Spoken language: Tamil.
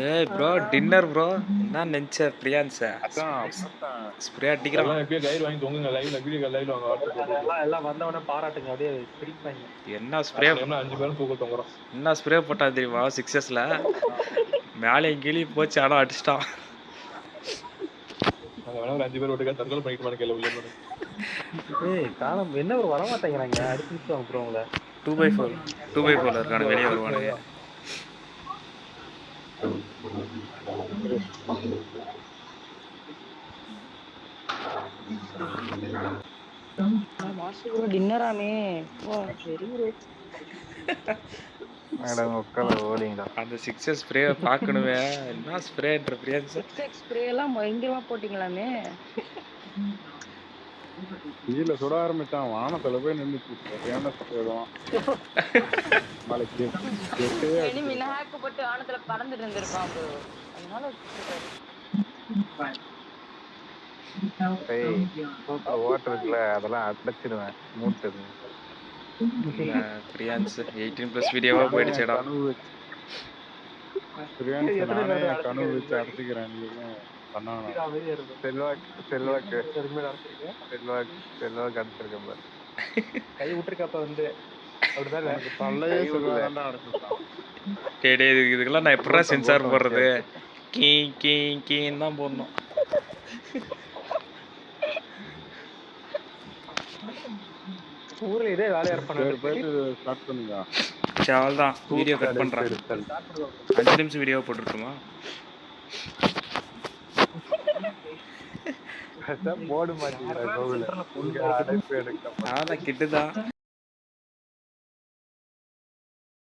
ஏய் ப்ரோ டின்னர் ப்ரோ என்ன நினைச்ச பிரியான்ஸ் அதான் ஸ்ப்ரே அடிக்கிறான். எல்லாம் எப்படியே கையில் வாங்கி தொங்குங்க லைவ்ல வீடியோ லைவ்ல வாங்க எல்லாம் வந்தவொடனே பாராட்டுங்க அப்படியே சிரிப்பாங்க. என்ன ஸ்ப்ரே 5 பேரும் தூக்க தொங்குறோம். என்ன ஸ்ப்ரே போட்டா தெரியுமா 6Sல மேலே கீழே போச்சு ஆனா அடிச்சிட்டான். நாங்க வேணா ஒரு 5 பேர் ஒட்டுக்கா தற்கொலை பண்ணிட்டு கேள்வி உள்ள போறேன். ஏய் காலம் என்ன ஒரு வர மாட்டேங்கிறாங்க அடிச்சு ப்ரோ உங்களை 2x4 இருக்கான வெளியே வருவானுங்க. மாஸ்டர் டின்னராமே சரி ப்ரோ மேடம் உட்கார ஓடிங்கடா. அந்த 6S ஸ்ப்ரே பார்க்கணுமே என்ன ஸ்ப்ரேன்ற பிரியான்ஸ். 6x ஸ்ப்ரே எல்லாம் பயங்கரமா போட்டீங்களாமே. கீழே சுட ஆரம்பிச்சான் வானத்துல போய் நின்றுச்சு. சரியான சுடுவான். நாளைக்கு ஹேக் போட்டு வானத்துல பறந்துட்டு இருந்திருப்பான் ப்ரோ. அதனால வாட்டர் இருக்குல்ல அதெல்லாம் அடைச்சிடுவேன் மூட்டது. பிரியான்ஸ் 18+ வீடியோவா போயிடுச்சேடா. கனவு வச்சு அடைச்சிக்கிறேன். செல்வாக்கு அடிச்சிருக்கேன் பாரு. கை விட்டுருக்கப்ப வந்து இதுக்கெல்லாம் நான் எப்படா சென்சார் போடுறது? கீ கீ கீன்னு தான் போடணும். ஊர்ல இதே வேலையா ஸ்டார்ட் பண்ணுங்க. தான் வீடியோ கட் பண்றேன். 5 நிமிஷம் வீடியோ போட்டுருக்குமா? போடு மாட்டேங்கிறேன். கிட்டுதான்